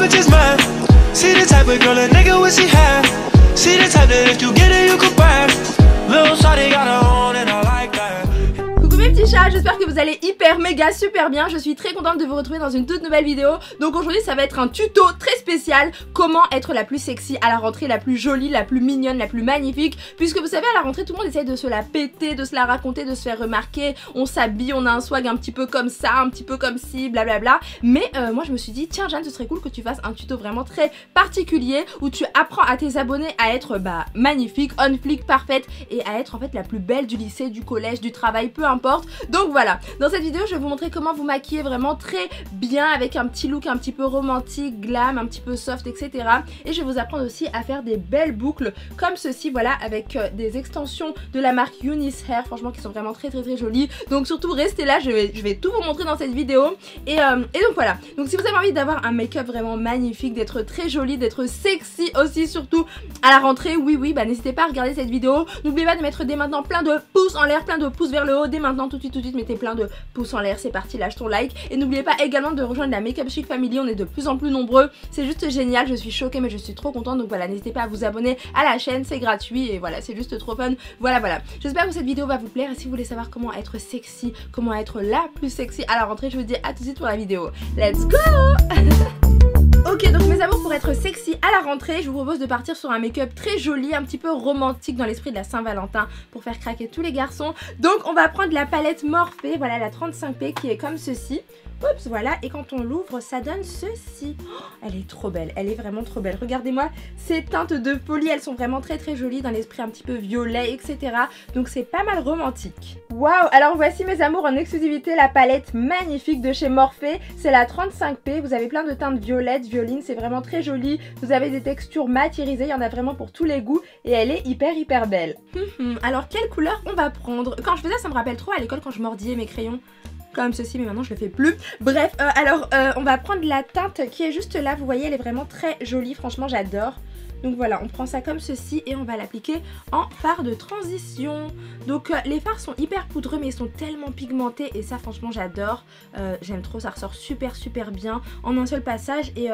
bitches mad. See the type of girl a nigga wish he had. See the type that if you get it, you could brag. Little shawty got her own and I like that. Coucou mes petits chats, j'espère que vous allez hyper méga super bien. Je suis très contente de vous retrouver dans une toute nouvelle vidéo. Donc aujourd'hui ça va être un tuto très spécial. Comment être la plus sexy à la rentrée, la plus jolie, la plus mignonne, la plus magnifique. Puisque vous savez à la rentrée tout le monde essaye de se la péter, de se la raconter, de se faire remarquer. On s'habille, on a un swag un petit peu comme ça, un petit peu comme ci, blablabla. Mais moi je me suis dit tiens Jeanne, ce serait cool que tu fasses un tuto vraiment très particulier où tu apprends à tes abonnés à être magnifique, on flic, parfaite et à être en fait la plus belle du lycée, du collège, du travail, peu importe. Donc voilà, dans cette vidéo je vais vous montrer comment vous maquiller vraiment très bien avec un petit look un petit peu romantique, glam, un petit peu soft, etc. Et je vais vous apprendre aussi à faire des belles boucles comme ceci, voilà, avec des extensions de la marque Eunice Hair, franchement qui sont vraiment très jolies. Donc surtout restez là, je vais tout vous montrer dans cette vidéo. Et donc voilà, donc si vous avez envie d'avoir un make-up vraiment magnifique, d'être très jolie, d'être sexy aussi surtout à la rentrée, oui, n'hésitez pas à regarder cette vidéo. N'oubliez pas de mettre dès maintenant plein de pouces en l'air, plein de pouces vers le haut, dès maintenant tout de suite mettez plein de pouces en l'air, c'est parti, lâche ton like. Et n'oubliez pas également de rejoindre la Make Up Chic Family, on est de plus en plus nombreux, c'est juste génial, je suis choquée mais je suis trop contente. Donc voilà, n'hésitez pas à vous abonner à la chaîne, c'est gratuit et voilà, c'est juste trop fun. Voilà, j'espère que cette vidéo va vous plaire et si vous voulez savoir comment être sexy, comment être la plus sexy à la rentrée, je vous dis à tout de suite pour la vidéo. Let's go. Ok, donc mes amours, pour être sexy à la rentrée, je vous propose de partir sur un make-up très joli, un petit peu romantique dans l'esprit de la Saint-Valentin pour faire craquer tous les garçons. Donc on va prendre la palette Morphe, voilà la 35P qui est comme ceci. Oups, voilà, et quand on l'ouvre, ça donne ceci. Oh, elle est trop belle, elle est vraiment trop belle. Regardez-moi ces teintes de folie, elles sont vraiment très jolies dans l'esprit un petit peu violet, etc. Donc c'est pas mal romantique. Waouh, alors voici mes amours en exclusivité la palette magnifique de chez Morphe. C'est la 35P, vous avez plein de teintes violettes, violines, c'est vraiment très joli. Vous avez des textures mat irisées, il y en a vraiment pour tous les goûts et elle est hyper belle. Alors quelle couleur on va prendre? Quand je faisais ça me rappelle trop à l'école quand je mordillais mes crayons. Comme ceci, mais maintenant je le fais plus. Bref, on va prendre la teinte qui est juste là. Vous voyez, elle est vraiment très jolie. Franchement, j'adore. Donc voilà, on prend ça comme ceci et on va l'appliquer en fard de transition. Donc les fards sont hyper poudreux mais ils sont tellement pigmentés et ça franchement j'adore. J'aime trop, ça ressort super bien en un seul passage. Et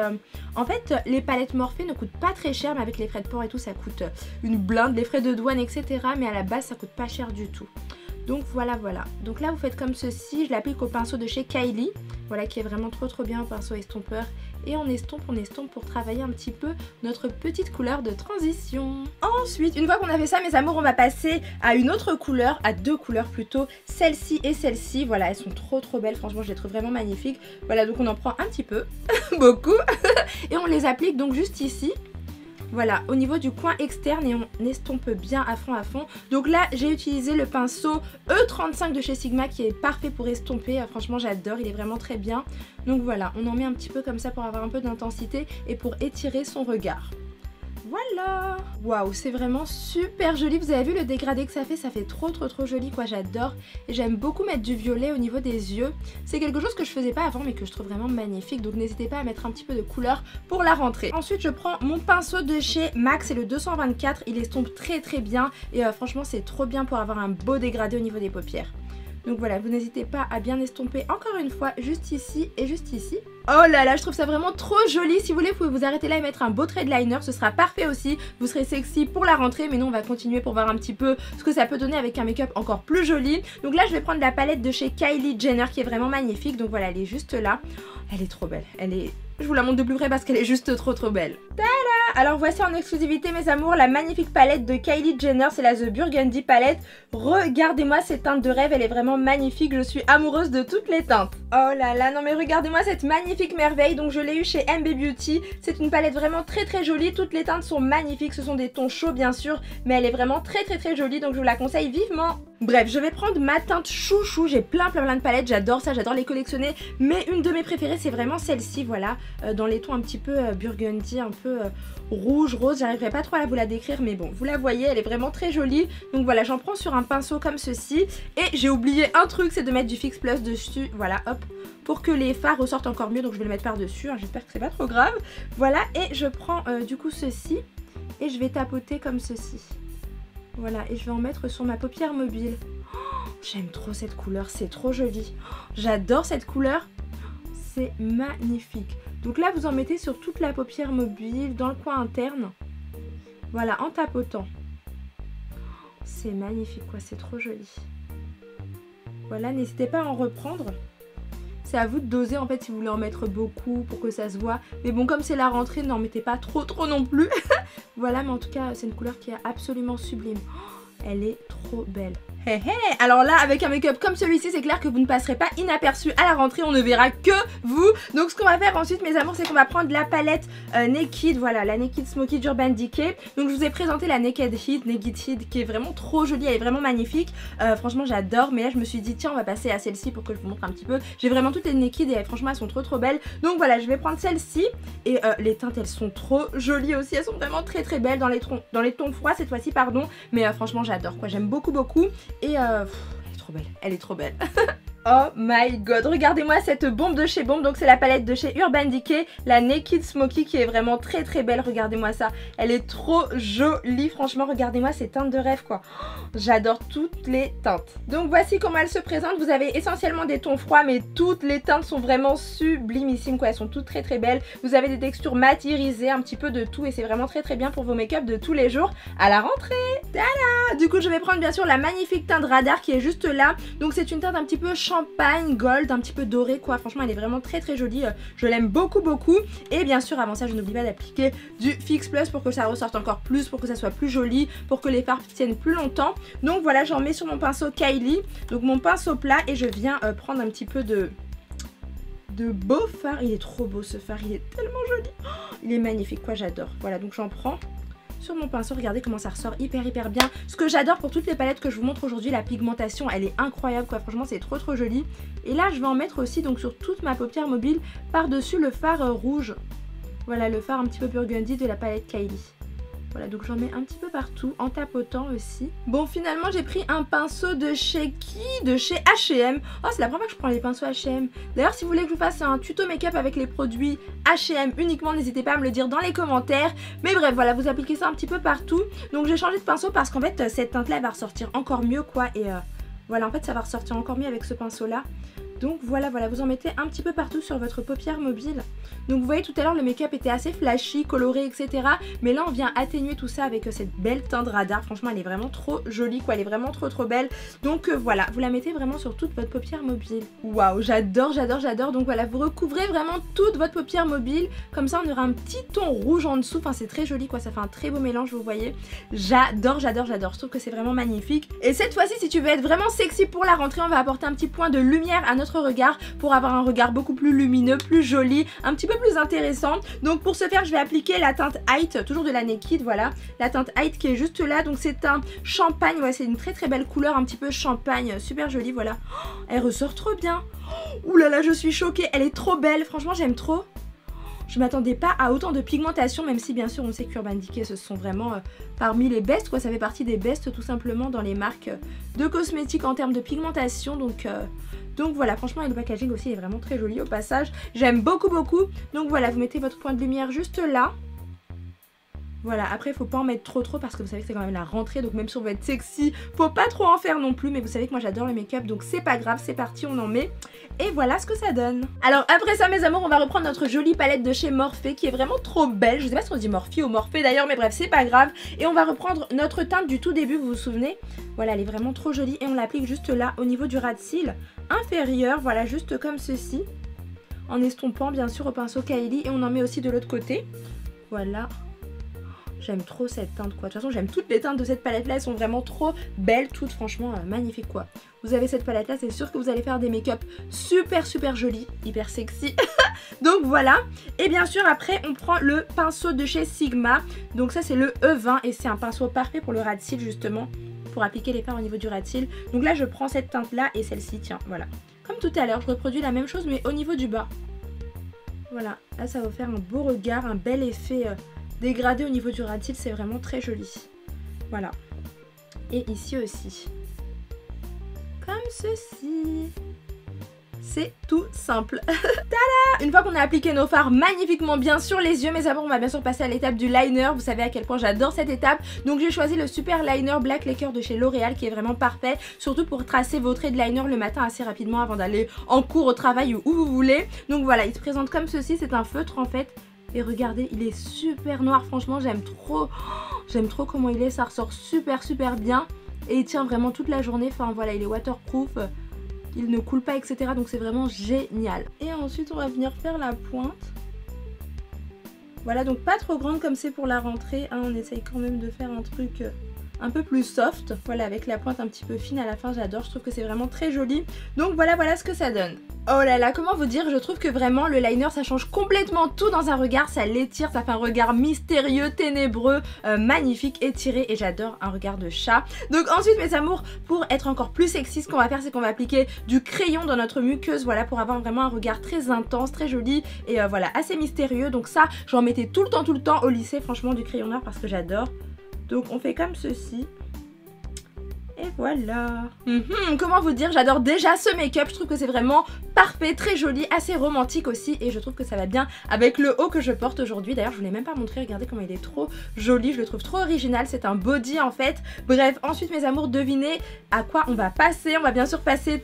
en fait les palettes Morphe ne coûtent pas très cher mais avec les frais de port et tout ça coûte une blinde, les frais de douane etc. Mais à la base ça coûte pas cher du tout. Donc voilà. Donc là vous faites comme ceci, je l'applique au pinceau de chez Kylie. Voilà qui est vraiment trop bien, un pinceau estompeur. Et on estompe pour travailler un petit peu notre petite couleur de transition. Ensuite, une fois qu'on a fait ça mes amours, on va passer à une autre couleur, à deux couleurs plutôt, celle-ci et celle-ci. Voilà, elles sont trop belles, franchement je les trouve vraiment magnifiques. Voilà, donc on en prend un petit peu, beaucoup, et on les applique donc juste ici. Voilà, au niveau du coin externe et on estompe bien à fond. Donc là, j'ai utilisé le pinceau E35 de chez Sigma qui est parfait pour estomper. Franchement, j'adore, il est vraiment très bien. Donc voilà, on en met un petit peu comme ça pour avoir un peu d'intensité et pour étirer son regard. Voilà. Waouh, c'est vraiment super joli. Vous avez vu le dégradé que ça fait trop joli quoi, j'adore. Et j'aime beaucoup mettre du violet au niveau des yeux. C'est quelque chose que je faisais pas avant mais que je trouve vraiment magnifique. Donc n'hésitez pas à mettre un petit peu de couleur pour la rentrée. Ensuite je prends mon pinceau de chez MAC, c'est le 224. Il estompe très bien et franchement c'est trop bien pour avoir un beau dégradé au niveau des paupières. Donc voilà, vous n'hésitez pas à bien estomper encore une fois juste ici et juste ici. Oh là là, je trouve ça vraiment trop joli. Si vous voulez, vous pouvez vous arrêter là et mettre un beau trait de liner, ce sera parfait aussi. Vous serez sexy pour la rentrée, mais nous on va continuer pour voir un petit peu ce que ça peut donner avec un make-up encore plus joli. Donc là, je vais prendre la palette de chez Kylie Jenner qui est vraiment magnifique. Donc voilà, elle est juste là. Elle est trop belle. Je vous la montre de plus près parce qu'elle est juste trop belle. Tada! Alors voici en exclusivité mes amours la magnifique palette de Kylie Jenner, c'est la The Burgundy palette. Regardez-moi cette teinte de rêve, elle est vraiment magnifique, je suis amoureuse de toutes les teintes. Oh là là, non mais regardez-moi cette magnifique merveille, donc je l'ai eu chez MB Beauty. C'est une palette vraiment très jolie, toutes les teintes sont magnifiques, ce sont des tons chauds bien sûr, mais elle est vraiment très jolie, donc je vous la conseille vivement. Bref, je vais prendre ma teinte chouchou, j'ai plein de palettes, j'adore ça, j'adore les collectionner, mais une de mes préférées c'est vraiment celle-ci, voilà, dans les tons un petit peu burgundy, un peu rouge, rose, j'arriverai pas trop à vous la décrire, mais bon, vous la voyez, elle est vraiment très jolie, donc voilà, j'en prends sur un pinceau comme ceci, et j'ai oublié un truc, c'est de mettre du Fix Plus dessus, voilà, hop, pour que les fards ressortent encore mieux, donc je vais le mettre par dessus, hein, j'espère que c'est pas trop grave, voilà, et je prends du coup ceci, et je vais tapoter comme ceci. Voilà, et je vais en mettre sur ma paupière mobile. Oh, j'aime trop cette couleur, c'est trop joli. Oh, j'adore cette couleur, c'est magnifique. Donc là vous en mettez sur toute la paupière mobile, dans le coin interne. Voilà, en tapotant. C'est magnifique quoi, c'est trop joli. Voilà, n'hésitez pas à en reprendre. C'est à vous de doser en fait si vous voulez en mettre beaucoup pour que ça se voit. Mais bon, comme c'est la rentrée, n'en mettez pas trop non plus. Voilà, mais en tout cas, c'est une couleur qui est absolument sublime. Oh, elle est trop belle. Hey, hey. Alors là, avec un make-up comme celui-ci, c'est clair que vous ne passerez pas inaperçu à la rentrée. On ne verra que vous. Donc ce qu'on va faire ensuite, mes amours, c'est qu'on va prendre la palette Naked. Voilà, la Naked Smoky d'Urban Decay. Donc je vous ai présenté la Naked Heat qui est vraiment trop jolie. Elle est vraiment magnifique. Franchement, j'adore. Mais là, je me suis dit, tiens, on va passer à celle-ci pour que je vous montre un petit peu. J'ai vraiment toutes les Naked et franchement, elles sont trop belles. Donc voilà, je vais prendre celle-ci. Et les teintes, elles sont trop jolies aussi. Elles sont vraiment très belles dans les tons froids cette fois-ci, pardon. Mais franchement, j'adore quoi. J'aime beaucoup. Et elle est trop belle, elle est trop belle. Oh my god, regardez-moi cette bombe de chez Bombe. Donc c'est la palette de chez Urban Decay, la Naked Smoky qui est vraiment très belle. Regardez-moi ça, elle est trop jolie. Franchement, regardez-moi ces teintes de rêve quoi. J'adore toutes les teintes. Donc voici comment elle se présente. Vous avez essentiellement des tons froids, mais toutes les teintes sont vraiment sublimissimes quoi. Elles sont toutes très belles. Vous avez des textures mat, irisées, un petit peu de tout. Et c'est vraiment très bien pour vos make-up de tous les jours à la rentrée. Tada! Du coup je vais prendre bien sûr la magnifique teinte Radar qui est juste là. Donc c'est une teinte un petit peu champagne, gold, un petit peu doré quoi. Franchement elle est vraiment très jolie. Je l'aime beaucoup. Et bien sûr avant ça je n'oublie pas d'appliquer du Fix Plus pour que ça ressorte encore plus, pour que ça soit plus joli, pour que les fards tiennent plus longtemps. Donc voilà, j'en mets sur mon pinceau Kylie, donc mon pinceau plat, et je viens prendre un petit peu de beau fard. Il est trop beau ce fard, il est tellement joli. Oh, il est magnifique quoi, j'adore. Voilà, donc j'en prends sur mon pinceau, regardez comment ça ressort hyper bien. Ce que j'adore pour toutes les palettes que je vous montre aujourd'hui, la pigmentation elle est incroyable quoi, franchement c'est trop joli. Et là je vais en mettre aussi donc sur toute ma paupière mobile par dessus le fard rouge. Voilà, le fard un petit peu burgundy de la palette Kylie. Voilà, donc j'en mets un petit peu partout en tapotant aussi. Bon, finalement j'ai pris un pinceau de chez qui? De chez H&M. Oh, c'est la première fois que je prends les pinceaux H&M. D'ailleurs, si vous voulez que je vous fasse un tuto make-up avec les produits H&M uniquement, n'hésitez pas à me le dire dans les commentaires. Mais bref, voilà, vous appliquez ça un petit peu partout. Donc j'ai changé de pinceau parce qu'en fait cette teinte là va ressortir encore mieux quoi. Et voilà, en fait ça va ressortir encore mieux avec ce pinceau là. Donc voilà, vous en mettez un petit peu partout sur votre paupière mobile. Donc vous voyez tout à l'heure le make-up était assez flashy, coloré, etc. Mais là on vient atténuer tout ça avec cette belle teinte Radar. Franchement elle est vraiment trop jolie quoi, elle est vraiment trop belle. Donc voilà, vous la mettez vraiment sur toute votre paupière mobile. Waouh, j'adore. Donc voilà, vous recouvrez vraiment toute votre paupière mobile. Comme ça on aura un petit ton rouge en dessous. Enfin c'est très joli quoi, ça fait un très beau mélange, vous voyez. J'adore. Je trouve que c'est vraiment magnifique. Et cette fois-ci, si tu veux être vraiment sexy pour la rentrée, on va apporter un petit point de lumière à notre regard pour avoir un regard beaucoup plus lumineux, plus joli, un petit peu plus intéressant. Donc pour ce faire je vais appliquer la teinte Height, toujours de la Naked, voilà, la teinte Height qui est juste là. Donc c'est un champagne, ouais, c'est une très belle couleur, un petit peu champagne, super jolie, voilà. Oh, elle ressort trop bien. Oh, ouh là là, je suis choquée, elle est trop belle, franchement j'aime trop. Je m'attendais pas à autant de pigmentation, même si bien sûr on sait qu'Urban Decay ce sont vraiment parmi les best quoi, ça fait partie des best tout simplement dans les marques de cosmétiques en termes de pigmentation. Donc voilà, franchement et le packaging aussi est vraiment très joli au passage, j'aime beaucoup. Donc voilà, vous mettez votre point de lumière juste là. Voilà, après faut pas en mettre trop parce que vous savez que c'est quand même la rentrée, donc même si on veut être sexy, faut pas trop en faire non plus. Mais vous savez que moi j'adore le make-up, donc c'est pas grave, c'est parti, on en met. Et voilà ce que ça donne. Alors après ça mes amours, on va reprendre notre jolie palette de chez Morphe qui est vraiment trop belle. Je sais pas si on dit Morphe ou Morphe d'ailleurs, mais bref c'est pas grave. Et on va reprendre notre teinte du tout début, vous vous souvenez? Voilà, elle est vraiment trop jolie et on l'applique juste là au niveau du ras de cils inférieur, voilà, juste comme ceci. En estompant bien sûr au pinceau Kylie, et on en met aussi de l'autre côté. Voilà. J'aime trop cette teinte quoi, de toute façon j'aime toutes les teintes de cette palette là, elles sont vraiment trop belles toutes, franchement magnifiques quoi. Vous avez cette palette là, c'est sûr que vous allez faire des make-up super jolis, hyper sexy. Donc voilà, et bien sûr après on prend le pinceau de chez Sigma. Donc ça c'est le E20 et c'est un pinceau parfait pour le ras de cils justement, pour appliquer les fards au niveau du ras de cils. Donc là je prends cette teinte là et celle-ci, tiens voilà. Comme tout à l'heure, je reproduis la même chose mais au niveau du bas. Voilà, là ça va faire un beau regard, un bel effet dégradé au niveau du ras de cils, c'est vraiment très joli. Voilà. Et ici aussi. Comme ceci. c'est tout simple. Tada! Une fois qu'on a appliqué nos fards magnifiquement bien sur les yeux, mes amours, on va bien sûr passer à l'étape du liner. Vous savez à quel point j'adore cette étape. Donc j'ai choisi le super liner Black Lacquer de chez L'Oréal qui est vraiment parfait, surtout pour tracer vos traits de liner le matin assez rapidement avant d'aller en cours, au travail ou où vous voulez. Donc voilà, il se présente comme ceci, c'est un feutre en fait. Et regardez, il est super noir, franchement j'aime trop comment il est, ça ressort super bien. Et il tient vraiment toute la journée, enfin voilà, il est waterproof, il ne coule pas etc. Donc c'est vraiment génial. Et ensuite on va venir faire la pointe. Voilà, donc pas trop grande comme c'est pour la rentrée, hein, on essaye quand même de faire un truc un peu plus soft. Voilà, avec la pointe un petit peu fine à la fin, j'adore, je trouve que c'est vraiment très joli. Donc voilà ce que ça donne. Oh là là, comment vous dire, je trouve que vraiment le liner ça change complètement tout dans un regard, ça l'étire, ça fait un regard mystérieux, ténébreux, magnifique, étiré et j'adore un regard de chat. Donc ensuite mes amours, pour être encore plus sexy, ce qu'on va faire c'est qu'on va appliquer du crayon dans notre muqueuse, voilà, pour avoir vraiment un regard très intense, très joli et voilà, assez mystérieux. Donc ça, j'en mettais tout le temps au lycée, franchement, du crayon noir parce que j'adore. Donc on fait comme ceci. Et voilà. Comment vous dire, j'adore déjà ce make-up, je trouve que c'est vraiment parfait, très joli, assez romantique aussi. Et je trouve que ça va bien avec le haut que je porte aujourd'hui. D'ailleurs je vous l'ai même pas montré, regardez comment il est trop joli, je le trouve trop original, c'est un body en fait. Bref, ensuite mes amours, devinez à quoi on va passer. On va bien sûr passer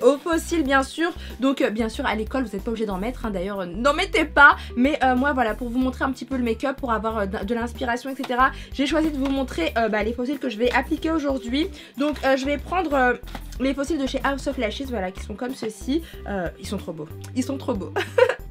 au fossile bien sûr. Donc bien sûr à l'école vous n'êtes pas obligé d'en mettre, hein. D'ailleurs n'en mettez pas. Mais moi voilà, pour vous montrer un petit peu le make-up, pour avoir de l'inspiration etc. J'ai choisi de vous montrer les fossiles que je vais appliquer aujourd'hui. Donc je vais prendre les fossiles de chez House of Lashes, voilà, qui sont comme ceci. Ils sont trop beaux, ils sont trop beaux.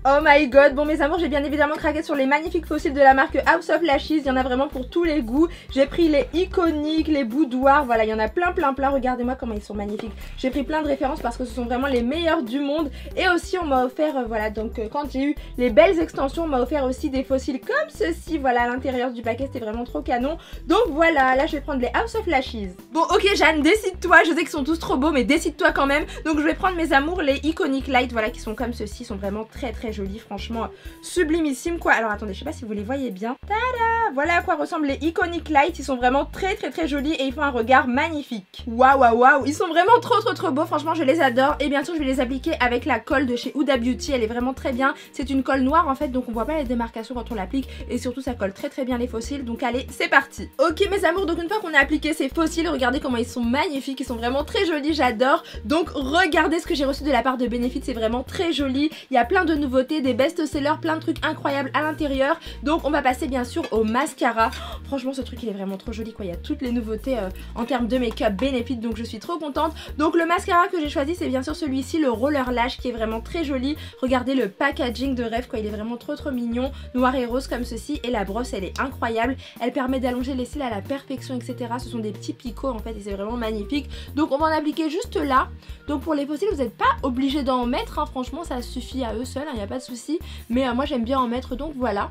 Oh my god, bon mes amours, j'ai bien évidemment craqué sur les magnifiques fossiles de la marque House of Lashes. Il y en a vraiment pour tous les goûts. J'ai pris les iconiques, les boudoirs, voilà, il y en a plein. Regardez-moi comment ils sont magnifiques. J'ai pris plein de références parce que ce sont vraiment les meilleurs du monde. Et aussi on m'a offert, voilà, donc quand j'ai eu les belles extensions, on m'a offert aussi des fossiles comme ceci, voilà, à l'intérieur du paquet, c'était vraiment trop canon. Donc voilà, là je vais prendre les House of Lashes. Bon ok Jeanne, décide-toi, je sais qu'ils sont tous trop beaux, mais décide-toi quand même. Donc je vais prendre mes amours, les Iconic Light, voilà, qui sont comme ceci, ils sont vraiment très jolis, franchement sublimissime quoi. Alors attendez, je sais pas si vous les voyez bien. Tada, voilà à quoi ressemblent les Iconic Light, ils sont vraiment très jolis et ils font un regard magnifique. Waouh, ils sont vraiment trop beaux, franchement je les adore. Et bien sûr je vais les appliquer avec la colle de chez Huda Beauty, elle est vraiment très bien. C'est une colle noire en fait, donc on voit pas les démarcations quand on l'applique et surtout ça colle très bien les fossiles. Donc allez, c'est parti. Ok mes amours, donc une fois qu'on a appliqué ces fossiles, regardez comment ils sont magnifiques, ils sont vraiment très jolis, j'adore. Donc regardez ce que j'ai reçu de la part de Benefit, c'est vraiment très joli. Il y a plein de nouveautés, des best-sellers, plein de trucs incroyables à l'intérieur. Donc on va passer bien sûr au mascara. Oh, franchement ce truc il est vraiment trop joli quoi, il y a toutes les nouveautés en termes de make-up Benefit, donc je suis trop contente. Donc le mascara que j'ai choisi c'est bien sûr celui-ci, le Roller Lash, qui est vraiment très joli. Regardez le packaging de rêve quoi, il est vraiment trop mignon, noir et rose comme ceci. Et la brosse elle est incroyable, elle permet d'allonger les cils à la perfection etc. Ce sont des petits picots en fait et c'est vraiment magnifique. Donc on va en appliquer juste là. Donc pour les fossiles vous n'êtes pas obligé d'en mettre, hein. Franchement ça suffit à eux seuls, il n'y a pas de souci. Mais moi j'aime bien en mettre, donc voilà.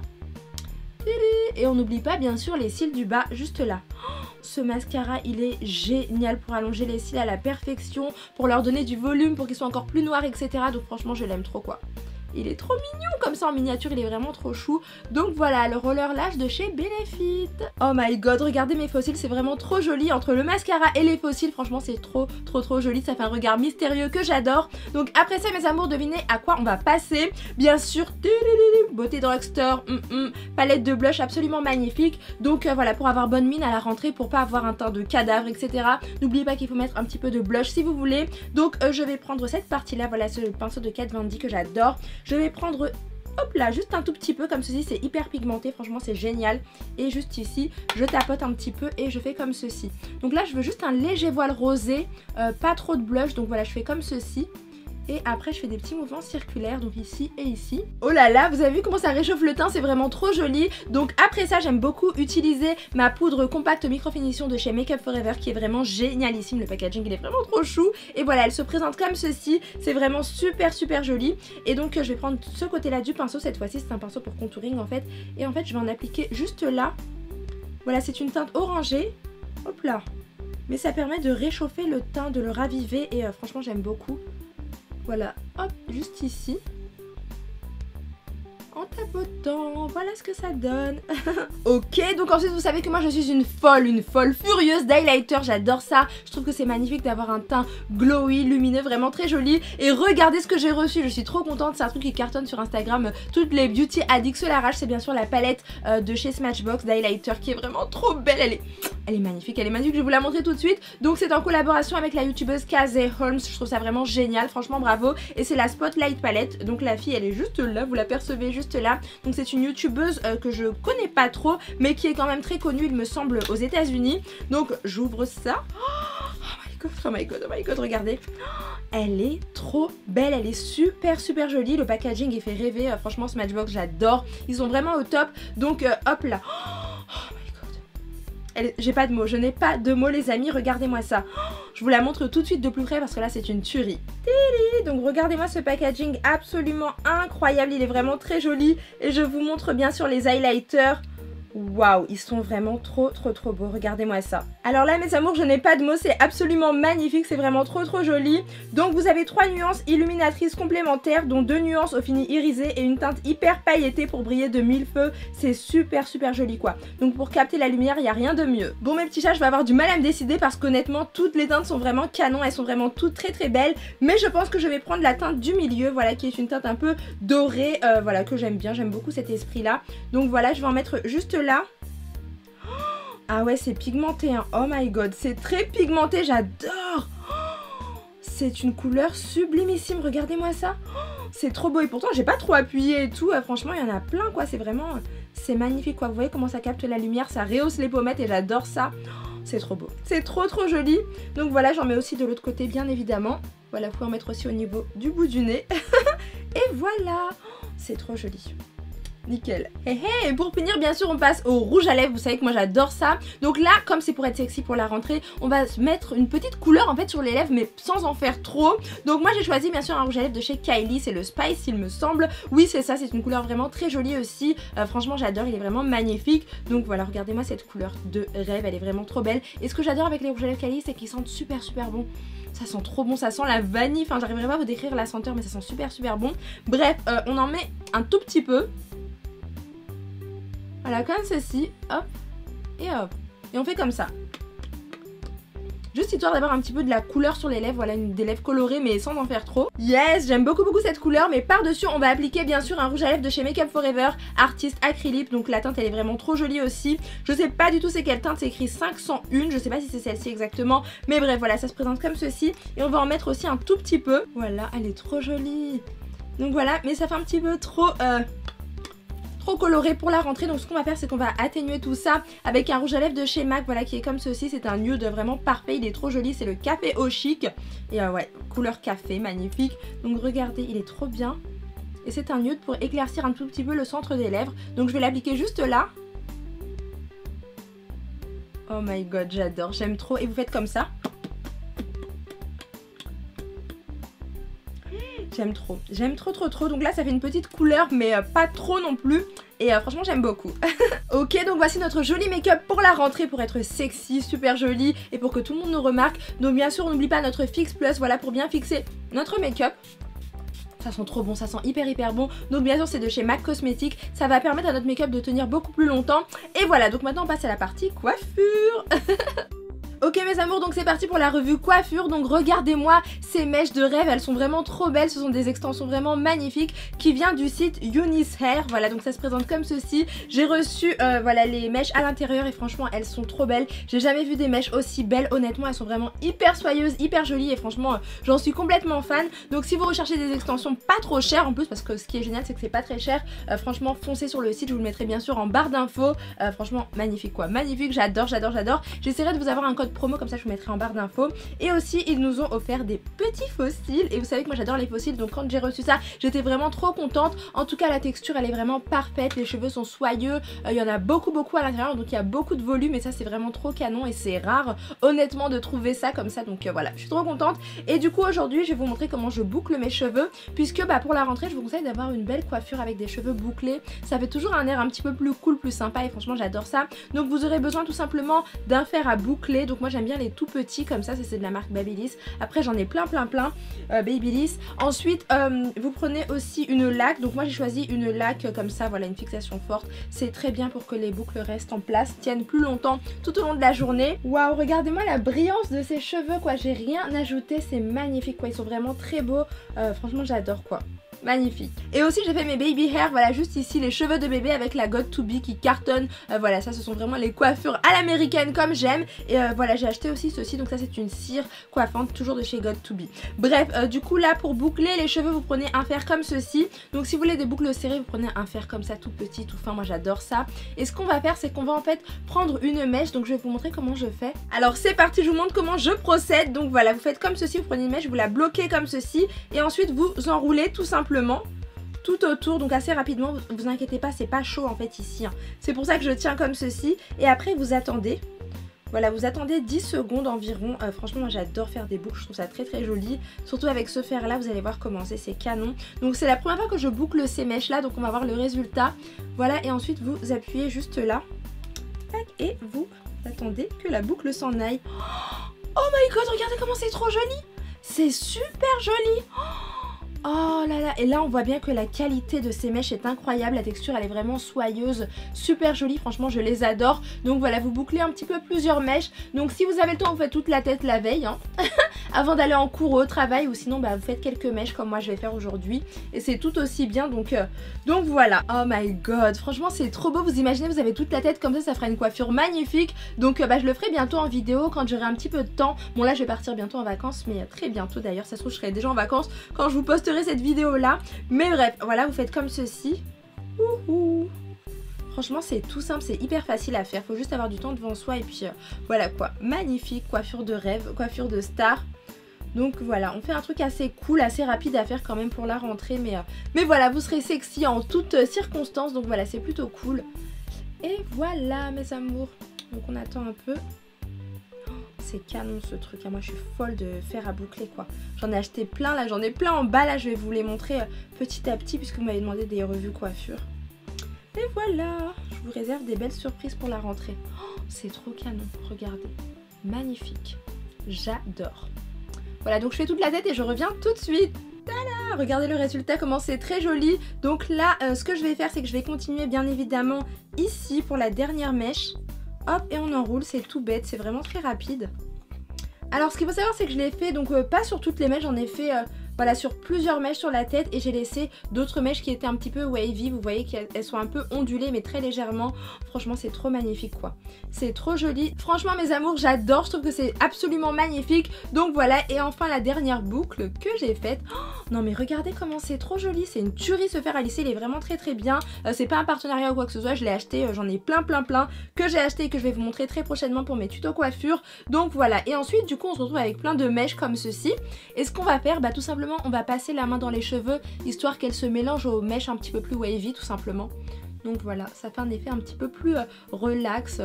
Et on n'oublie pas bien sûr les cils du bas juste là. Ce mascara il est génial pour allonger les cils à la perfection, pour leur donner du volume, pour qu'ils soient encore plus noirs etc. Donc franchement je l'aime trop quoi. Il est trop mignon comme ça en miniature, il est vraiment trop chou. Donc voilà, le Roller Lash de chez Benefit. Oh my god, regardez mes fossiles, c'est vraiment trop joli. Entre le mascara et les fossiles, franchement c'est trop joli. Ça fait un regard mystérieux que j'adore. Donc après ça mes amours, devinez à quoi on va passer. Bien sûr, beauté drugstore, palette de blush absolument magnifique. Donc voilà, pour avoir bonne mine à la rentrée, pour pas avoir un teint de cadavre etc. N'oubliez pas qu'il faut mettre un petit peu de blush si vous voulez. Donc je vais prendre cette partie là, voilà, ce pinceau de Kat Von D que j'adore. Je vais prendre, hop là, juste un tout petit peu comme ceci, c'est hyper pigmenté, franchement c'est génial. Et juste ici, je tapote un petit peu et je fais comme ceci. Donc là je veux juste un léger voile rosé, pas trop de blush, donc voilà je fais comme ceci. Et après je fais des petits mouvements circulaires, donc ici et ici. Oh là là, vous avez vu comment ça réchauffe le teint, c'est vraiment trop joli. Donc après ça j'aime beaucoup utiliser ma poudre compacte micro-finition de chez Make Up For Ever, qui est vraiment génialissime, le packaging il est vraiment trop chou. Et voilà, elle se présente comme ceci, c'est vraiment super joli. Et donc je vais prendre ce côté là du pinceau, cette fois-ci c'est un pinceau pour contouring en fait. Et en fait je vais en appliquer juste là. Voilà, c'est une teinte orangée, hop là. Mais ça permet de réchauffer le teint, de le raviver et franchement j'aime beaucoup. Voilà, hop, juste ici. En tapotant, voilà ce que ça donne. Ok, donc ensuite vous savez que moi je suis une folle furieuse d'highlighter, j'adore ça. Je trouve que c'est magnifique d'avoir un teint glowy, lumineux, vraiment très joli. Et regardez ce que j'ai reçu, je suis trop contente, c'est un truc qui cartonne sur Instagram, toutes les beauty addicts se l'arrachent. C'est bien sûr la palette de chez Smashbox d'highlighter qui est vraiment trop belle, elle est magnifique, je vais vous la montrer tout de suite. Donc c'est en collaboration avec la youtubeuse Casey Holmes, je trouve ça vraiment génial, franchement bravo. Et c'est la Spotlight palette, donc la fille elle est juste là, vous la percevez juste là. Donc c'est une youtubeuse que je connais pas trop mais qui est quand même très connue il me semble aux États-Unis. Donc j'ouvre ça. Oh my god, regardez. Elle est trop belle, elle est super jolie, le packaging il fait rêver, franchement Smashbox j'adore, ils sont vraiment au top. Donc hop là. Oh my god. J'ai pas de mots, je n'ai pas de mots les amis, regardez-moi ça. Je vous la montre tout de suite de plus près parce que là c'est une tuerie. Donc regardez-moi ce packaging absolument incroyable, il est vraiment très joli. Et je vous montre bien sûr les highlighters. Waouh, ils sont vraiment trop beaux, regardez-moi ça. Alors là mes amours, je n'ai pas de mots, c'est absolument magnifique, c'est vraiment trop joli. Donc vous avez 3 nuances illuminatrices complémentaires, dont 2 nuances au fini irisé et une teinte hyper pailletée pour briller de mille feux. C'est super joli quoi. Donc pour capter la lumière, il n'y a rien de mieux. Bon mes petits chats, je vais avoir du mal à me décider parce qu'honnêtement, toutes les teintes sont vraiment canon, elles sont vraiment toutes très belles. Mais je pense que je vais prendre la teinte du milieu, voilà, qui est une teinte un peu dorée, voilà, que j'aime bien, j'aime beaucoup cet esprit là. Donc voilà, je vais en mettre juste là. Ah ouais, c'est pigmenté hein. Oh my god, c'est très pigmenté, j'adore. C'est une couleur sublimissime, regardez-moi ça. C'est trop beau et pourtant j'ai pas trop appuyé et tout, franchement il y en a plein quoi, c'est vraiment, c'est magnifique quoi. Vous voyez comment ça capte la lumière, ça rehausse les pommettes et j'adore ça. C'est trop beau, c'est trop joli. Donc voilà, j'en mets aussi de l'autre côté bien évidemment. Voilà, vous pouvez en mettre aussi au niveau du bout du nez. Et voilà, c'est trop joli. Nickel. Et pour finir bien sûr on passe au rouge à lèvres, vous savez que moi j'adore ça. Donc là comme c'est pour être sexy pour la rentrée, on va se mettre une petite couleur en fait sur les lèvres mais sans en faire trop. Donc moi j'ai choisi bien sûr un rouge à lèvres de chez Kylie, c'est le Spice il me semble. Oui c'est ça, c'est une couleur vraiment très jolie aussi, franchement j'adore, il est vraiment magnifique. Donc voilà, regardez-moi cette couleur de rêve, elle est vraiment trop belle. Et ce que j'adore avec les rouges à lèvres Kylie, c'est qu'ils sentent super bon. Ça sent trop bon, ça sent la vanille, enfin j'arriverai pas à vous décrire la senteur mais ça sent super bon. Bref, on en met un tout petit peu. Voilà, comme ceci, hop, et hop. Et on fait comme ça. Juste histoire d'avoir un petit peu de la couleur sur les lèvres, voilà, des lèvres colorées mais sans en faire trop. Yes, j'aime beaucoup cette couleur, mais par-dessus on va appliquer bien sûr un rouge à lèvres de chez Make Up Forever, Artist Acrylic, donc la teinte elle est vraiment trop jolie aussi. Je sais pas du tout c'est quelle teinte, c'est écrit 501, je sais pas si c'est celle-ci exactement, mais bref voilà, ça se présente comme ceci. Et on va en mettre aussi un tout petit peu, voilà, elle est trop jolie. Donc voilà, mais ça fait un petit peu trop coloré pour la rentrée. Donc ce qu'on va faire c'est qu'on va atténuer tout ça avec un rouge à lèvres de chez MAC, voilà, qui est comme ceci. C'est un nude vraiment parfait, il est trop joli, c'est le café au chic. Et ouais, couleur café, magnifique. Donc regardez, il est trop bien. Et c'est un nude pour éclaircir un tout petit peu le centre des lèvres. Donc je vais l'appliquer juste là. Oh my god, j'adore, j'aime trop. Et vous faites comme ça. J'aime trop. Donc là ça fait une petite couleur mais pas trop non plus. Et franchement j'aime beaucoup. Ok, donc voici notre joli make-up pour la rentrée, pour être sexy, super joli et pour que tout le monde nous remarque. Donc bien sûr on n'oublie pas notre Fix Plus, voilà, pour bien fixer notre make-up. Ça sent trop bon, ça sent hyper bon. Donc bien sûr c'est de chez MAC Cosmetics. Ça va permettre à notre make-up de tenir beaucoup plus longtemps. Et voilà, donc maintenant on passe à la partie coiffure. Ok mes amours, donc c'est parti pour la revue coiffure. Donc regardez-moi ces mèches de rêve, elles sont vraiment trop belles. Ce sont des extensions vraiment magnifiques qui viennent du site Eunice Hair. Voilà, donc ça se présente comme ceci. J'ai reçu voilà les mèches à l'intérieur et franchement elles sont trop belles. J'ai jamais vu des mèches aussi belles, honnêtement elles sont vraiment hyper soyeuses, hyper jolies et franchement j'en suis complètement fan. Donc si vous recherchez des extensions pas trop chères en plus, parce que ce qui est génial c'est que c'est pas très cher, franchement foncez sur le site, je vous le mettrai bien sûr en barre d'infos. Franchement magnifique quoi, magnifique, j'adore. J'essaierai de vous avoir un code promo, comme ça je vous mettrai en barre d'infos. Et aussi ils nous ont offert des petits fossiles et vous savez que moi j'adore les fossiles, donc quand j'ai reçu ça j'étais vraiment trop contente. En tout cas la texture elle est vraiment parfaite, les cheveux sont soyeux, il y en a beaucoup à l'intérieur, donc il y a beaucoup de volume et ça c'est vraiment trop canon et c'est rare honnêtement de trouver ça comme ça. Donc voilà, je suis trop contente. Et du coup aujourd'hui je vais vous montrer comment je boucle mes cheveux, puisque pour la rentrée je vous conseille d'avoir une belle coiffure avec des cheveux bouclés. Ça fait toujours un air un petit peu plus cool, plus sympa et franchement j'adore ça. Donc vous aurez besoin tout simplement d'un fer à boucler. Donc donc moi j'aime bien les tout petits comme ça c'est de la marque Babyliss. Après j'en ai plein Babyliss. Ensuite vous prenez aussi une laque, donc moi j'ai choisi une laque comme ça, voilà, une fixation forte. C'est très bien pour que les boucles restent en place, tiennent plus longtemps tout au long de la journée. Waouh, regardez-moi la brillance de ces cheveux quoi, j'ai rien ajouté, c'est magnifique quoi, ils sont vraiment très beaux, franchement j'adore quoi. Magnifique. Et aussi j'ai fait mes baby hair, voilà juste ici les cheveux de bébé avec la Got2b qui cartonne, voilà ça ce sont vraiment les coiffures à l'américaine comme j'aime. Et voilà j'ai acheté aussi ceci, donc ça c'est une cire coiffante toujours de chez Got2b. Bref du coup là pour boucler les cheveux vous prenez un fer comme ceci, donc si vous voulez des boucles serrées vous prenez un fer comme ça tout petit tout fin, moi j'adore ça. Et ce qu'on va faire c'est qu'on va en fait prendre une mèche, donc je vais vous montrer comment je fais. Alors c'est parti, je vous montre comment je procède. Donc voilà, vous faites comme ceci, vous prenez une mèche, vous la bloquez comme ceci et ensuite vous enroulez tout simplement tout autour, donc assez rapidement, vous inquiétez pas, c'est pas chaud en fait ici, hein. C'est pour ça que je tiens comme ceci et après vous attendez. Voilà, vous attendez 10 secondes environ. Franchement moi j'adore faire des boucles, je trouve ça très joli. Surtout avec ce fer là, vous allez voir comment c'est canon. Donc c'est la première fois que je boucle ces mèches là, donc on va voir le résultat. Voilà, et ensuite vous appuyez juste là. Tac, et vous attendez que la boucle s'en aille. Oh my god, regardez comment c'est trop joli. C'est super joli. Oh là là, et là on voit bien que la qualité de ces mèches est incroyable, la texture elle est vraiment soyeuse, super jolie, franchement je les adore. Donc voilà, vous bouclez un petit peu plusieurs mèches, donc si vous avez le temps vous faites toute la tête la veille hein. Avant d'aller en cours au travail, ou sinon bah, vous faites quelques mèches comme moi je vais faire aujourd'hui et c'est tout aussi bien, donc voilà. Oh my god, franchement c'est trop beau, vous imaginez vous avez toute la tête comme ça fera une coiffure magnifique. Donc bah, je le ferai bientôt en vidéo quand j'aurai un petit peu de temps. Bon là je vais partir bientôt en vacances, mais très bientôt d'ailleurs, ça se trouve je serai déjà en vacances quand je vous posterai cette vidéo là. Mais bref, voilà, vous faites comme ceci. Ouhou. Franchement c'est tout simple, c'est hyper facile à faire, faut juste avoir du temps devant soi et puis voilà quoi, magnifique, coiffure de rêve, coiffure de star. Donc voilà, on fait un truc assez cool, assez rapide à faire quand même pour la rentrée, mais voilà, vous serez sexy en toutes circonstances, donc voilà, c'est plutôt cool. Et voilà mes amours, donc on attend un peu. C'est canon ce truc, moi je suis folle de fer à boucler quoi. J'en ai acheté plein là, j'en ai plein en bas là, je vais vous les montrer petit à petit puisque vous m'avez demandé des revues coiffure. Et voilà, je vous réserve des belles surprises pour la rentrée. Oh, c'est trop canon, regardez, magnifique, j'adore. Voilà, donc je fais toute la tête et je reviens tout de suite. Tada, regardez le résultat, comment c'est très joli. Donc là, ce que je vais faire, c'est que je vais continuer bien évidemment ici pour la dernière mèche. Hop, et on enroule, c'est tout bête, c'est vraiment très rapide. Alors ce qu'il faut savoir c'est que je l'ai fait, donc pas sur toutes les mèches, j'en ai fait voilà, sur plusieurs mèches sur la tête et j'ai laissé d'autres mèches qui étaient un petit peu wavy, vous voyez qu'elles sont un peu ondulées mais très légèrement. Franchement c'est trop magnifique quoi, c'est trop joli. Franchement mes amours j'adore, je trouve que c'est absolument magnifique. Donc voilà, et enfin la dernière boucle que j'ai faite. Oh, non mais regardez comment c'est trop joli, c'est une tuerie ce fer à lisser, il est vraiment très bien. C'est pas un partenariat ou quoi que ce soit, je l'ai acheté, j'en ai plein que j'ai acheté et que je vais vous montrer très prochainement pour mes tutos coiffure. Donc voilà, et ensuite du coup on se retrouve avec plein de mèches comme ceci. Et ce qu'on va faire, bah tout simplement on va passer la main dans les cheveux histoire qu'elles se mélangent aux mèches un petit peu plus wavy tout simplement. Donc voilà, ça fait un effet un petit peu plus relax,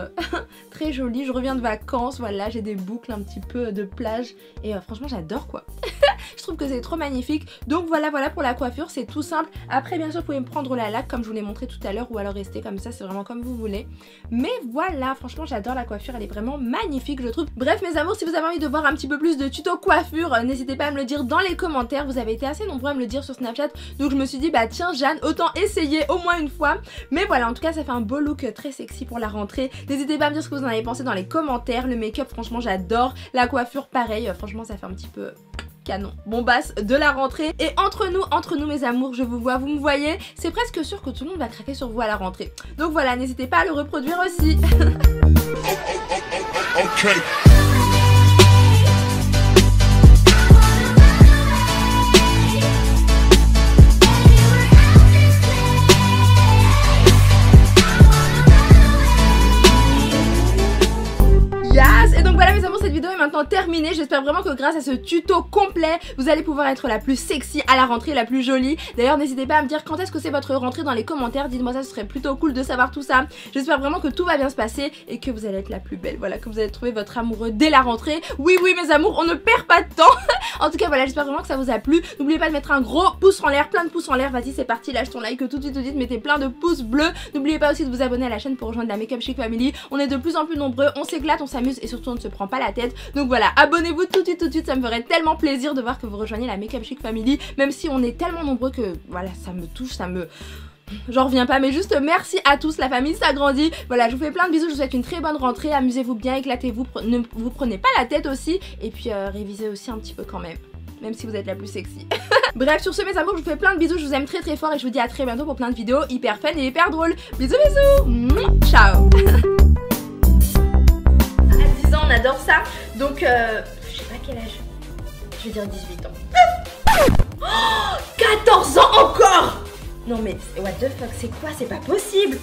très joli. Je reviens de vacances, voilà, j'ai des boucles un petit peu de plage et franchement j'adore quoi. Je trouve que c'est trop magnifique. Donc voilà pour la coiffure, c'est tout simple. Après bien sûr vous pouvez me prendre la laque comme je vous l'ai montré tout à l'heure ou alors rester comme ça, c'est vraiment comme vous voulez. Mais voilà, franchement j'adore la coiffure, elle est vraiment magnifique je trouve. Bref mes amours, si vous avez envie de voir un petit peu plus de tutos coiffure, n'hésitez pas à me le dire dans les commentaires. Vous avez été assez nombreux à me le dire sur Snapchat, donc je me suis dit bah tiens Jeanne, autant essayer au moins une fois. Mais voilà, en tout cas ça fait un beau look très sexy pour la rentrée. N'hésitez pas à me dire ce que vous en avez pensé dans les commentaires. Le make-up franchement j'adore, la coiffure pareil, franchement ça fait un petit peu canon, bombasse de la rentrée. Et entre nous mes amours, je vous vois, vous me voyez, c'est presque sûr que tout le monde va craquer sur vous à la rentrée. Donc voilà, n'hésitez pas à le reproduire aussi. Okay. Yes. Et donc voilà mes amours, cette vidéo est maintenant maintenant terminé. J'espère vraiment que grâce à ce tuto complet, vous allez pouvoir être la plus sexy à la rentrée, la plus jolie. D'ailleurs, n'hésitez pas à me dire quand est-ce que c'est votre rentrée dans les commentaires. Dites-moi ça, ce serait plutôt cool de savoir tout ça. J'espère vraiment que tout va bien se passer et que vous allez être la plus belle. Voilà, que vous allez trouver votre amoureux dès la rentrée. Oui, oui, mes amours, on ne perd pas de temps. En tout cas, voilà, j'espère vraiment que ça vous a plu. N'oubliez pas de mettre un gros pouce en l'air, plein de pouces en l'air. Vas-y, c'est parti, lâche ton like tout de suite, mettez plein de pouces bleus. N'oubliez pas aussi de vous abonner à la chaîne pour rejoindre la Make Up Chic Family. On est de plus en plus nombreux, on s'éclate, on s'amuse et surtout on ne se prend pas la tête. Donc voilà, abonnez-vous tout de suite, ça me ferait tellement plaisir de voir que vous rejoignez la Make Up Chic Family. Même si on est tellement nombreux que voilà, ça me touche, j'en reviens pas, mais juste merci à tous, la famille s'agrandit. Voilà, je vous fais plein de bisous, je vous souhaite une très bonne rentrée. Amusez-vous bien, éclatez-vous, ne vous prenez pas la tête aussi. Et puis révisez aussi un petit peu quand même si vous êtes la plus sexy. Bref, sur ce mes amours, je vous fais plein de bisous, je vous aime très très fort et je vous dis à très bientôt pour plein de vidéos hyper fun et hyper drôles. Bisous bisous. Ciao. À 10 ans, on adore ça. Donc je sais pas quel âge. Je vais dire 18 ans. Oh, 14 ans encore. Non mais what the fuck, c'est quoi? C'est pas possible.